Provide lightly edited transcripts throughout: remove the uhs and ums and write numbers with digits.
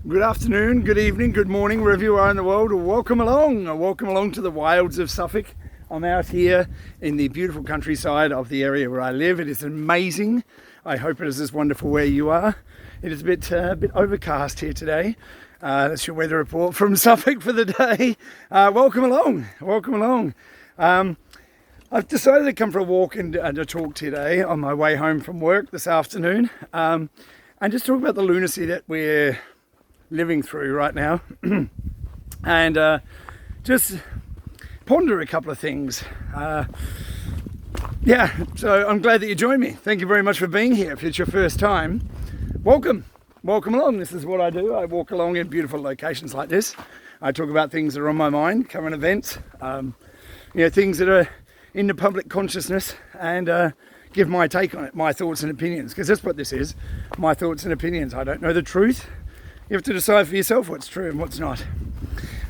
Good afternoon, good evening, good morning, wherever you are in the world. Welcome along. Welcome along to the wilds of Suffolk. I'm out here in the beautiful countryside of the area where I live. It is amazing. I hope it is as wonderful where you are. It is a bit overcast here today. That's your weather report from Suffolk for the day. Welcome along. Welcome along. I've decided to come for a walk and a talk today on my way home from work this afternoon, and just talk about the lunacy that we're living through right now and just ponder a couple of things. So I'm glad that you joined me. Thank you very much for being here. If it's your first time, welcome along. This is what I do. I walk along in beautiful locations like this. I talk about things that are on my mind, current events, things that are in the public consciousness, and give my take on it, my thoughts and opinions, because that's what this is, my thoughts and opinions. I don't know the truth. You have to decide for yourself what's true and what's not.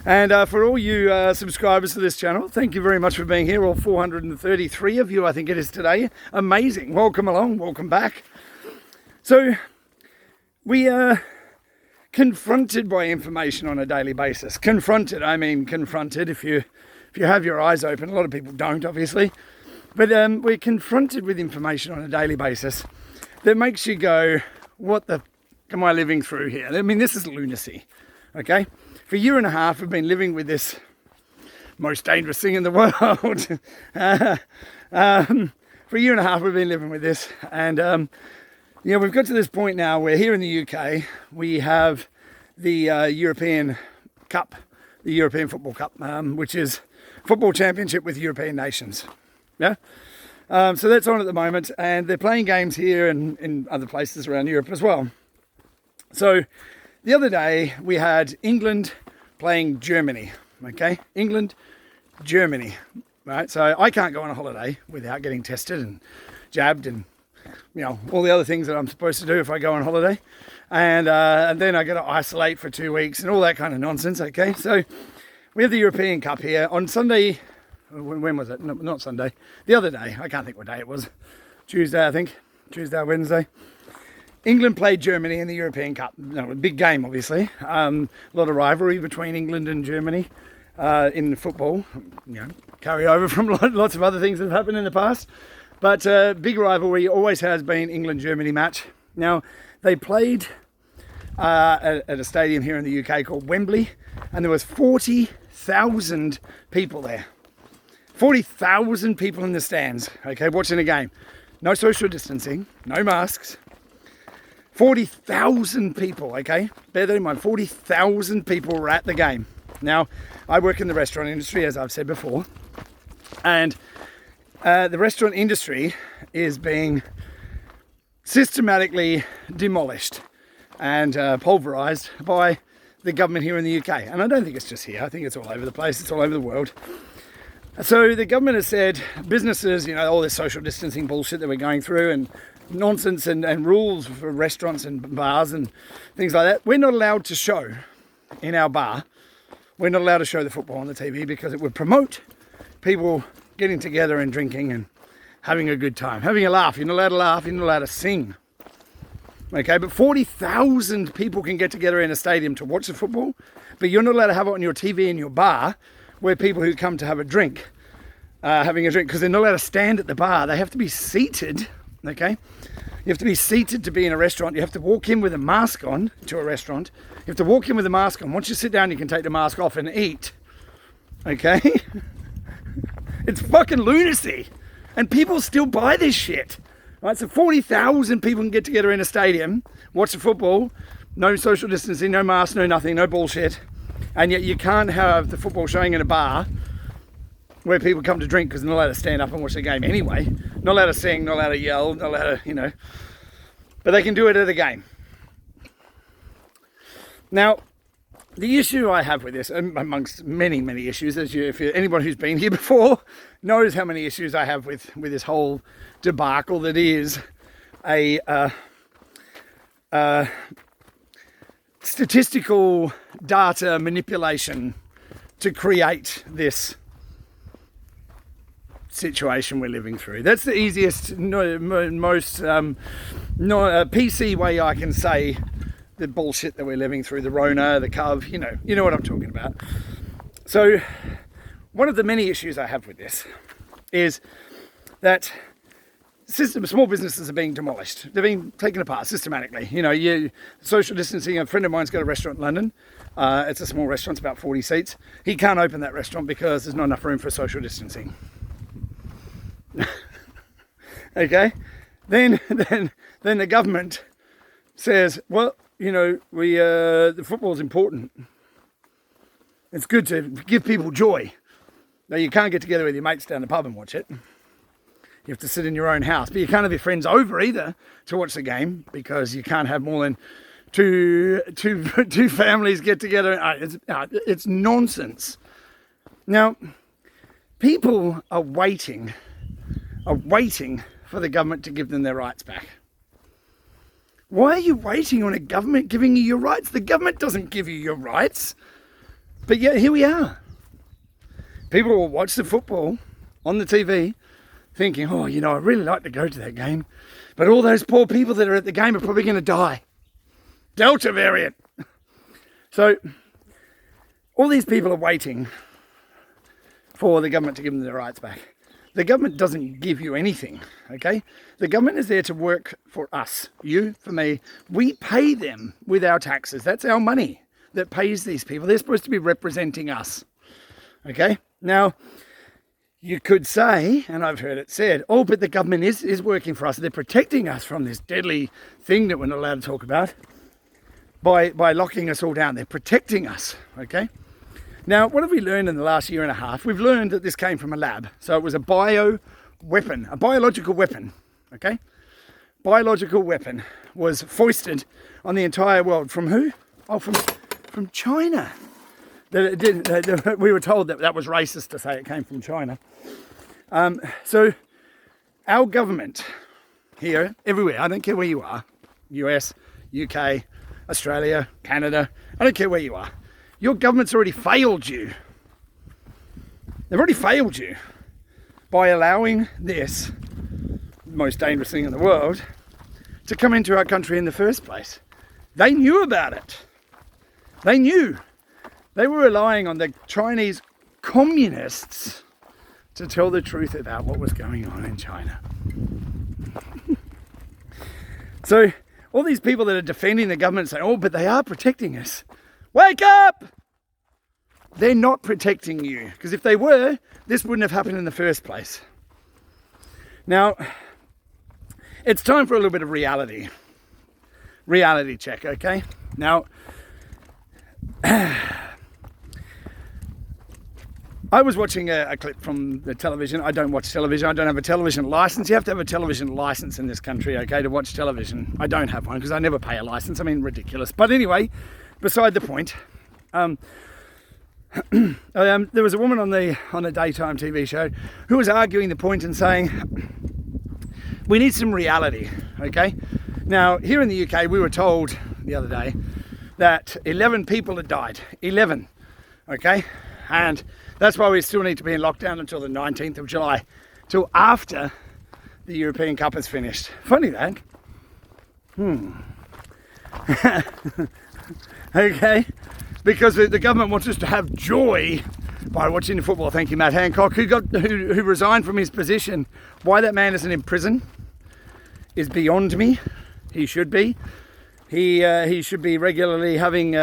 And for all you subscribers to this channel, thank you very much for being here. All 433 of you, I think it is today. Amazing. Welcome along. Welcome back. So we are confronted by information on a daily basis. Confronted if you have your eyes open. A lot of people don't, obviously. But we're confronted with information on a daily basis that makes you go, what the am I living through here? I mean, this is lunacy, okay? For a year and a half, I've been living with this most dangerous thing in the world. For a year and a half, we've been living with this. And, we've got to this point now where here in the UK, we have the European Cup, the European Football Cup, which is football championship with European nations. Yeah? So that's on at the moment. And they're playing games here and in other places around Europe as well. So the other day we had England playing Germany, okay? England, Germany, right? So I can't go on a holiday without getting tested and jabbed and, all the other things that I'm supposed to do if I go on holiday. And then I got to isolate for 2 weeks and all that kind of nonsense, okay? So we have the European Cup here on Sunday. When was it? No, not Sunday. The other day. I can't think what day it was. Tuesday, I think. Tuesday or Wednesday. England played Germany in the European Cup. A big game, obviously. A lot of rivalry between England and Germany in football. Carry over from lots of other things that have happened in the past. But big rivalry always has been England-Germany match. Now, they played at a stadium here in the UK called Wembley, and there was 40,000 people there. 40,000 people in the stands, okay, watching a game. No social distancing, no masks. 40,000 people, okay? Bear that in mind, 40,000 people were at the game. Now, I work in the restaurant industry, as I've said before, and the restaurant industry is being systematically demolished and pulverised by the government here in the UK. And I don't think it's just here, I think it's all over the place, it's all over the world. So the government has said, businesses, all this social distancing bullshit that we're going through and nonsense and rules for restaurants and bars and things like that, we're not allowed to show in our bar. We're not allowed to show the football on the TV because it would promote people getting together and drinking and having a good time, having a laugh. You're not allowed to laugh, you're not allowed to sing. Okay, but 40,000 people can get together in a stadium to watch the football, but you're not allowed to have it on your TV in your bar where people who come to have a drink, having a drink, because they're not allowed to stand at the bar. They have to be seated, okay? You have to be seated to be in a restaurant. You have to walk in with a mask on to a restaurant. You have to walk in with a mask on. Once you sit down, you can take the mask off and eat, okay? It's fucking lunacy. And people still buy this shit, right? So 40,000 people can get together in a stadium, watch the football, no social distancing, no mask, no nothing, no bullshit. And yet you can't have the football showing in a bar where people come to drink because they're not allowed to stand up and watch the game anyway. Not allowed to sing, not allowed to yell, not allowed to, But they can do it at a game. Now, the issue I have with this, amongst many, many issues, anyone who's been here before knows how many issues I have with this whole debacle that is a statistical data manipulation to create this situation we're living through. That's the easiest, most PC way I can say the bullshit that we're living through, the Rona, the Cov, you know what I'm talking about. So one of the many issues I have with this is that small businesses are being demolished. They're being taken apart systematically. Social distancing. A friend of mine's got a restaurant in London. It's a small restaurant, it's about 40 seats. He can't open that restaurant because there's not enough room for social distancing. Okay? Then the government says, well, the football's important. It's good to give people joy. Now, you can't get together with your mates down the pub and watch it. You have to sit in your own house, but you can't have your friends over either to watch the game because you can't have more than two families get together. It's nonsense. Now, people are waiting for the government to give them their rights back. Why are you waiting on a government giving you your rights? The government doesn't give you your rights. But yet here we are. People will watch the football on the TV thinking, oh, I'd really like to go to that game. But all those poor people that are at the game are probably going to die. Delta variant. So all these people are waiting for the government to give them their rights back. The government doesn't give you anything, okay? The government is there to work for us, you, for me. We pay them with our taxes. That's our money that pays these people. They're supposed to be representing us, okay? Now, you could say, and I've heard it said, oh, but the government is working for us. They're protecting us from this deadly thing that we're not allowed to talk about by locking us all down. They're protecting us, okay? Now, what have we learned in the last year and a half? We've learned that this came from a lab. So it was a biological weapon, okay? Biological weapon was foisted on the entire world. From who? Oh, from China. We were told that was racist to say it came from China. So our government here, everywhere, I don't care where you are, US, UK, Australia, Canada, I don't care where you are. Your government's already failed you. They've already failed you by allowing this, the most dangerous thing in the world, to come into our country in the first place. They knew about it. They knew. They were relying on the Chinese communists to tell the truth about what was going on in China. So all these people that are defending the government say, oh, but they are protecting us. Wake up! They're not protecting you, because if they were, this wouldn't have happened in the first place. Now, it's time for a little bit of reality. Reality check, okay? Now, I was watching a clip from the television. I don't watch television. I don't have a television license. You have to have a television license in this country, okay, to watch television. I don't have one because I never pay a license. I mean, ridiculous. But anyway, beside the point, there was a woman on a daytime TV show who was arguing the point and saying, we need some reality, okay? Now, here in the UK, we were told the other day that 11 people had died. 11, okay? And that's why we still need to be in lockdown until the 19th of July, till after the European Cup is finished. Funny that. Okay? Because the government wants us to have joy by watching the football. Thank you, Matt Hancock, who resigned from his position. Why that man isn't in prison is beyond me. He should be. He should be regularly having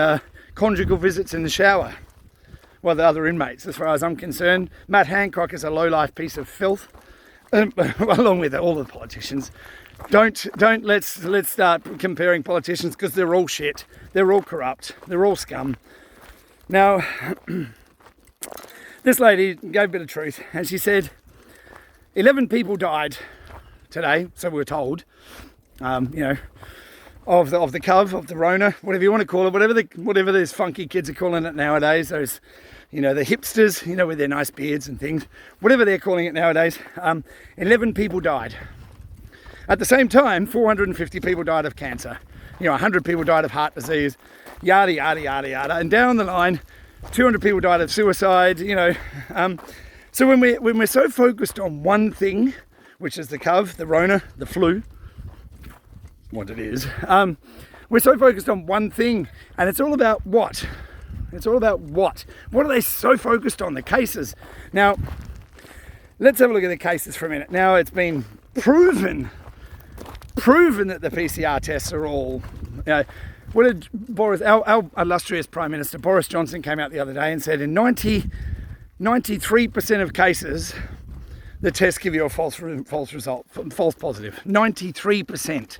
conjugal visits in the shower. Well, the other inmates, as far as I'm concerned. Matt Hancock is a low-life piece of filth, along with all the politicians. Let's start comparing politicians, because they're all shit. They're all corrupt. They're all scum. Now, this lady gave a bit of truth, and she said 11 people died today, so we were told. Of the Cov, of the Rona, whatever you want to call it, whatever those funky kids are calling it nowadays, those, the hipsters, with their nice beards and things, whatever they're calling it nowadays, 11 people died. At the same time, 450 people died of cancer, 100 people died of heart disease, yada, yada, yada, yada, and down the line, 200 people died of suicide, So when we're so focused on one thing, which is the Cov, the Rona, the flu, what it is, We're so focused on one thing, and it's all about what? It's all about what? What are they so focused on? The cases. Now, let's have a look at the cases for a minute. Now, it's been proven that the PCR tests are all, what did our illustrious Prime Minister Boris Johnson came out the other day and said in 93% of cases, the tests give you a false result, false positive. 93%.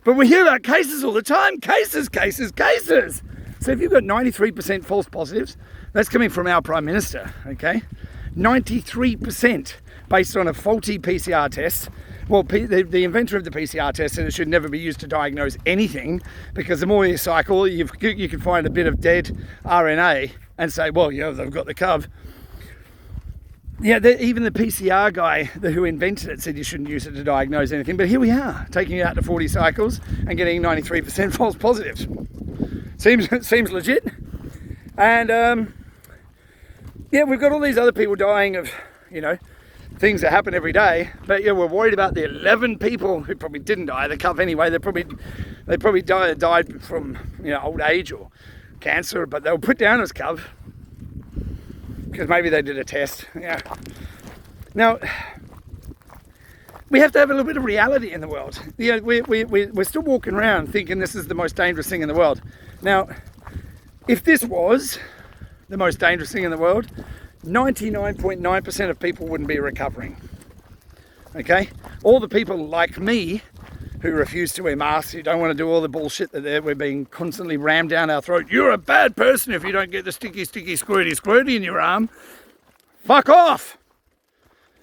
But we hear about cases all the time. Cases. So if you've got 93% false positives, that's coming from our Prime Minister, okay? 93% based on a faulty PCR test. Well, the inventor of the PCR test said it should never be used to diagnose anything, because the more you cycle, you can find a bit of dead RNA and say, well, yeah, they've got the cov. Yeah, even the PCR guy who invented it said you shouldn't use it to diagnose anything. But here we are, taking it out to 40 cycles and getting 93% false positives. Seems legit. And yeah, we've got all these other people dying of, things that happen every day. But yeah, we're worried about the 11 people who probably didn't die of the cov anyway. They probably died from old age or cancer, but they were put down as cov because maybe they did a test. Yeah. Now, we have to have a little bit of reality in the world. We're still walking around thinking this is the most dangerous thing in the world. Now, if this was the most dangerous thing in the world, 99.9% of people wouldn't be recovering. Okay? All the people like me who refuse to wear masks, who don't want to do all the bullshit that we're being constantly rammed down our throat. You're a bad person if you don't get the sticky, squirty in your arm. Fuck off!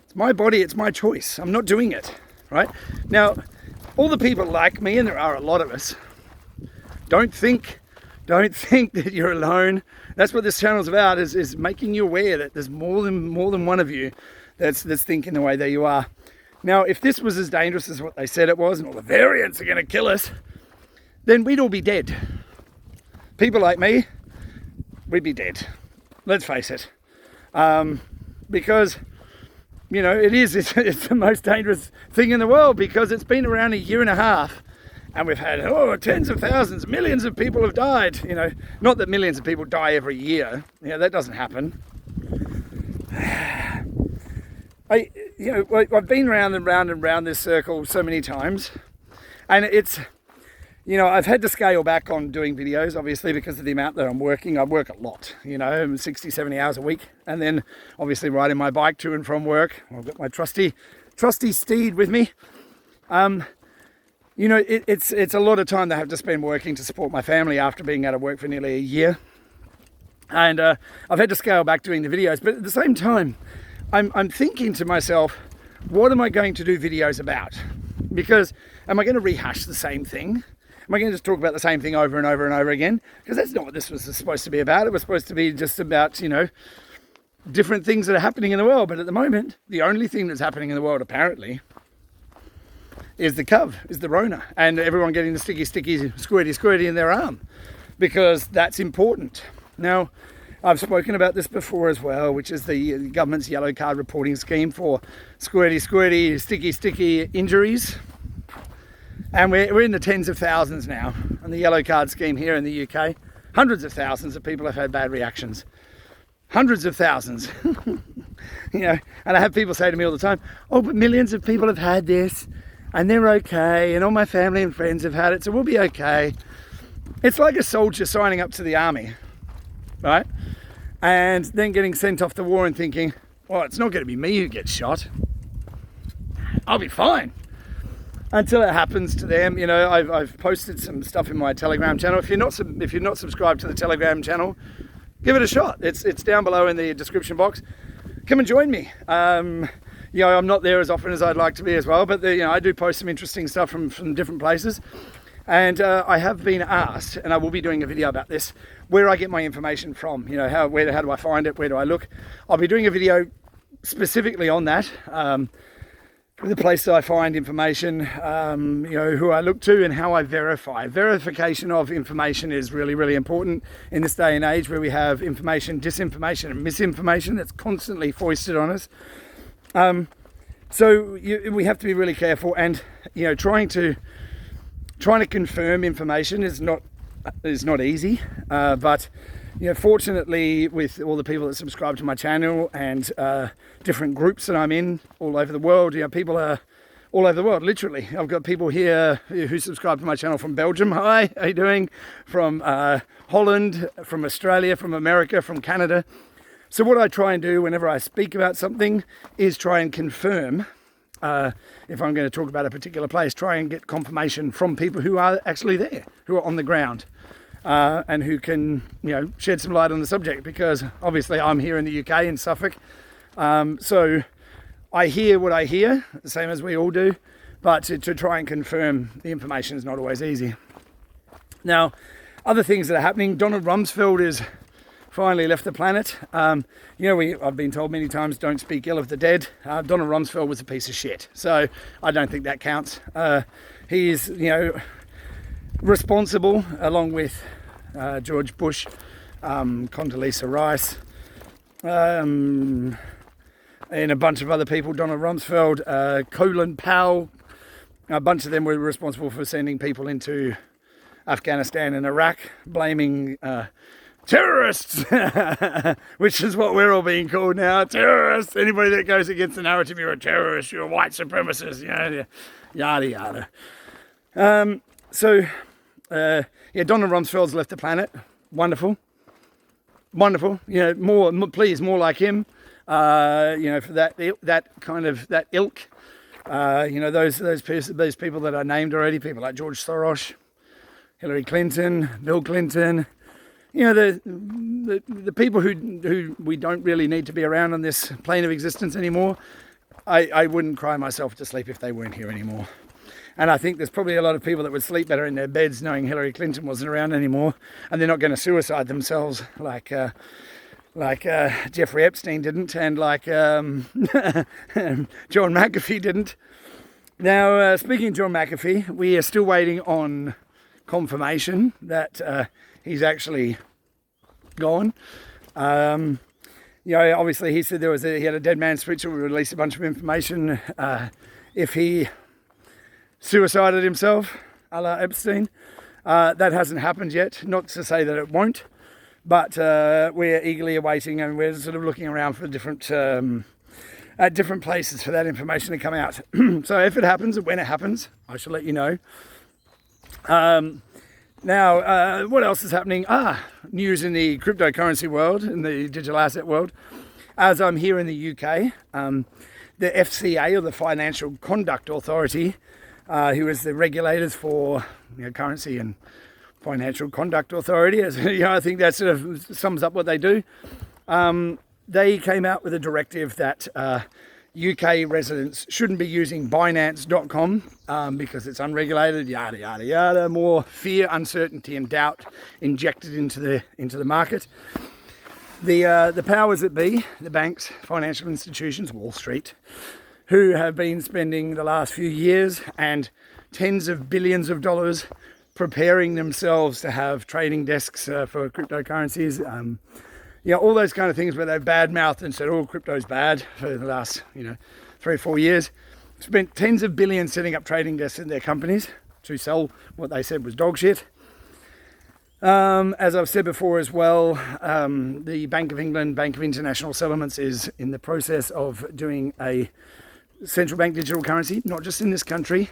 It's my body, it's my choice. I'm not doing it, right? Now, all the people like me, and there are a lot of us, don't think that you're alone. That's what this channel's about, is making you aware that there's more than one of you that's thinking the way that you are. Now, if this was as dangerous as what they said it was, and all the variants are going to kill us, then we'd all be dead. People like me, we'd be dead. Let's face it. Because, it's the most dangerous thing in the world, because it's been around a year and a half, and we've had, tens of thousands, millions of people have died. Not that millions of people die every year. That doesn't happen. I've been round and round and round this circle so many times, and it's, I've had to scale back on doing videos, obviously, because of the amount that I'm working. I work a lot, 60, 70 hours a week, and then obviously riding my bike to and from work. I've got my trusty steed with me. It's a lot of time that I have to spend working to support my family after being out of work for nearly a year. And I've had to scale back doing the videos, but at the same time, I'm thinking to myself, what am I going to do videos about? Because am I going to rehash the same thing? Am I going to just talk about the same thing over and over and over again? Because that's not what this was supposed to be about. It was supposed to be just about, different things that are happening in the world. But at the moment, the only thing that's happening in the world, apparently, is the cov, is the Rona. And everyone getting the sticky, squirty in their arm. Because that's important. Now, I've spoken about this before as well, which is the government's yellow card reporting scheme for squirty, sticky injuries. And we're in the tens of thousands now on the yellow card scheme here in the UK. Hundreds of thousands of people have had bad reactions. Hundreds of thousands. And I have people say to me all the time, but millions of people have had this and they're okay, and all my family and friends have had it, so we'll be okay. It's like a soldier signing up to the army, right? And then getting sent off to war and thinking, well, it's not going to be me who gets shot. I'll be fine. Until it happens to them. I've posted some stuff in my Telegram channel. If you're not subscribed to the Telegram channel, give it a shot. It's down below in the description box. Come and join me. I'm not there as often as I'd like to be as well, but I do post some interesting stuff from different places. And I have been asked, and I will be doing a video about this, where I get my information from. How do I find it? Where do I look? I'll be doing a video specifically on that. The place that I find information, who I look to and how I verify. Verification of information is really, really important in this day and age where we have information, disinformation and misinformation that's constantly foisted on us. So we have to be really careful and, trying to trying to confirm information is not easy, but fortunately, with all the people that subscribe to my channel and different groups that I'm in all over the world, people are all over the world, literally. I've got people here who subscribe to my channel from Belgium. Hi, how you doing? From Holland, from Australia, from America, from Canada. So what I try and do whenever I speak about something is try and confirm, if I'm going to talk about a particular place, try and get confirmation from people who are actually there, who are on the ground, and who can, shed some light on the subject, because obviously I'm here in the UK in Suffolk. So I hear what I hear, the same as we all do, but to try and confirm the information is not always easy. Now, other things that are happening, Donald Rumsfeld is finally left the planet. I've been told many times, don't speak ill of the dead. Donald Rumsfeld was a piece of shit, so I don't think that counts. He's, responsible, along with George Bush, Condoleezza Rice, and a bunch of other people, Donald Rumsfeld, Colin Powell, a bunch of them were responsible for sending people into Afghanistan and Iraq, blaming terrorists, which is what we're all being called now, terrorists. Anybody that goes against the narrative, you're a terrorist, you're a white supremacist, yada yada. Donald Rumsfeld's left the planet. Wonderful. More like him. For that ilk. Those people that I named already, people like George Soros, Hillary Clinton, Bill Clinton. The people who we don't really need to be around on this plane of existence anymore. I wouldn't cry myself to sleep if they weren't here anymore. And I think there's probably a lot of people that would sleep better in their beds knowing Hillary Clinton wasn't around anymore, and they're not going to suicide themselves like Jeffrey Epstein didn't, and like John McAfee didn't. Now, speaking of John McAfee, we are still waiting on confirmation that he's actually gone. Obviously he said he had a dead man switch, and we released a bunch of information if he suicided himself, a la Epstein. That hasn't happened yet. Not to say that it won't, but we're eagerly awaiting, and we're sort of looking around for different places for that information to come out. So if it happens, and when it happens, I shall let you know. Now, what else is happening? News in the cryptocurrency world, in the digital asset world. As I'm here in the UK, the FCA, or the Financial Conduct Authority, who is the regulators for currency and financial conduct authority, I think that sort of sums up what they do. They came out with a directive that UK residents shouldn't be using Binance.com because it's unregulated, yada yada yada. More fear, uncertainty, and doubt injected into the market. The powers that be, the banks, financial institutions, Wall Street, who have been spending the last few years and tens of billions of dollars preparing themselves to have trading desks for cryptocurrencies. All those kind of things where they've bad-mouthed and said, oh, crypto's bad for the last, 3 or 4 years. Spent tens of billions setting up trading desks in their companies to sell what they said was dog shit. As I've said before as well, the Bank of England, Bank of International Settlements, is in the process of doing a central bank digital currency, not just in this country,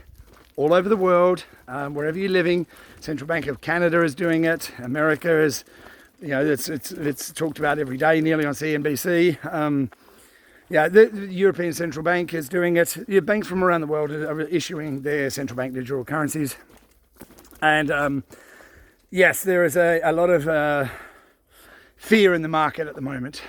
all over the world, wherever you're living. Central Bank of Canada is doing it. America is, it's talked about every day, nearly on CNBC. The European Central Bank is doing it. Banks from around the world are issuing their central bank digital currencies. And yes, there is a lot of fear in the market at the moment.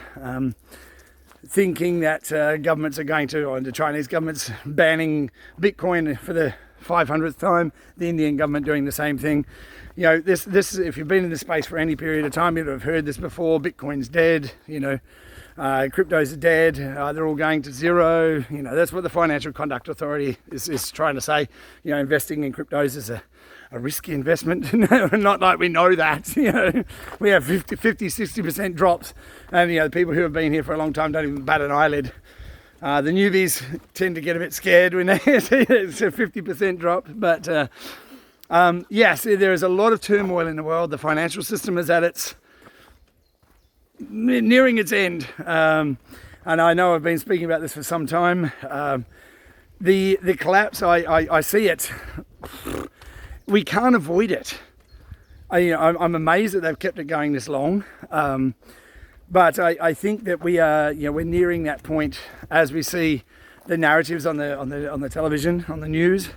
Thinking that governments are going to, or the Chinese government's banning Bitcoin for the 500th time, the Indian government doing the same thing. This if you've been in this space for any period of time, you'd have heard this before. Bitcoin's dead, cryptos are dead, they're all going to zero. That's what the Financial Conduct Authority is trying to say. Investing in cryptos is a risky investment. Not like we know that. We have 50, 60% drops, and the people who have been here for a long time don't even bat an eyelid. The newbies tend to get a bit scared when they see it's a 50% drop, but Yes, there is a lot of turmoil in the world. The financial system is at its nearing its end, and I know I've been speaking about this for some time. The collapse, I see it. We can't avoid it. I'm amazed that they've kept it going this long, but I think that we're nearing that point as we see the narratives on the television, on the news.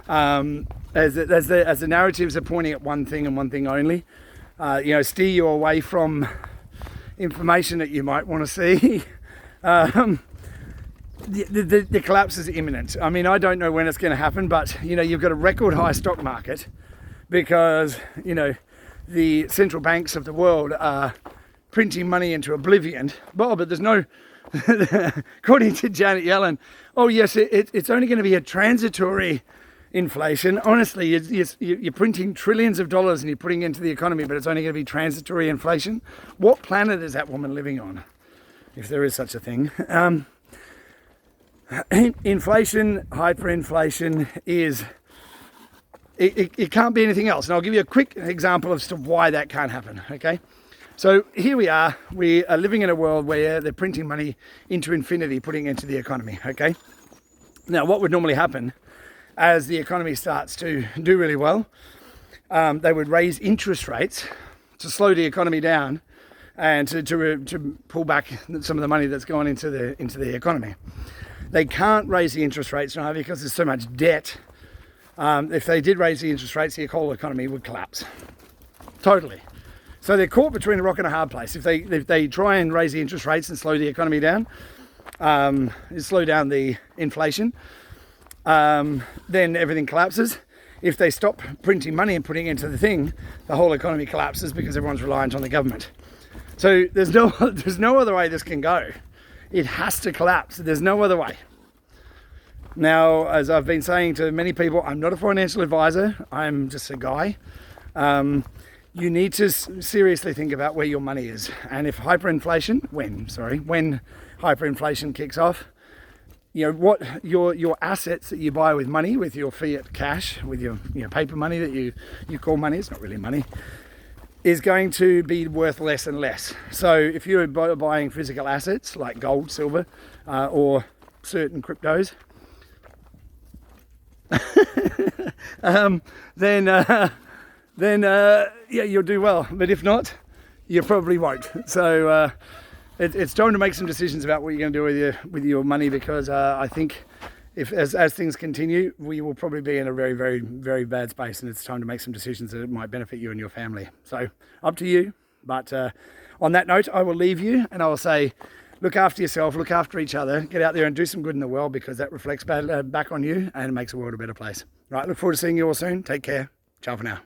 As the narratives are pointing at one thing and one thing only, steer you away from information that you might want to see. The collapse is imminent. I mean, I don't know when it's going to happen, but you've got a record high stock market because the central banks of the world are printing money into oblivion. But there's no, according to Janet Yellen, oh yes, it's only going to be a transitory inflation. Honestly, you're printing trillions of dollars and you're putting into the economy, but it's only going to be transitory inflation. What planet is that woman living on, if there is such a thing? Inflation, hyperinflation is, it can't be anything else. And I'll give you a quick example as to why that can't happen, okay? So here we are living in a world where they're printing money into infinity, putting it into the economy, okay? Now, what would normally happen as the economy starts to do really well, they would raise interest rates to slow the economy down and to pull back some of the money that's gone into the economy. They can't raise the interest rates now because there's so much debt. If they did raise the interest rates, the whole economy would collapse. Totally. So they're caught between a rock and a hard place. If they try and raise the interest rates and slow the economy down, slow down the inflation, then everything collapses. If they stop printing money and putting it into the thing, the whole economy collapses because everyone's reliant on the government. So there's no other way this can go. It has to collapse. There's no other way. Now, as I've been saying to many people, I'm not a financial advisor. I'm just a guy. You need to seriously think about where your money is. And if when hyperinflation kicks off, what your assets that you buy with money, with your fiat cash, with your paper money that you call money, it's not really money, is going to be worth less and less. So if you're buying physical assets like gold, silver, or certain cryptos, then you'll do well. But if not, you probably won't. So it's time to make some decisions about what you're going to do with your money, because I think as things continue, we will probably be in a very, very, very bad space, and it's time to make some decisions that might benefit you and your family. So up to you. But on that note, I will leave you, and I will say, look after yourself, look after each other, get out there and do some good in the world, because that reflects back on you and it makes the world a better place. Right, look forward to seeing you all soon. Take care. Ciao for now.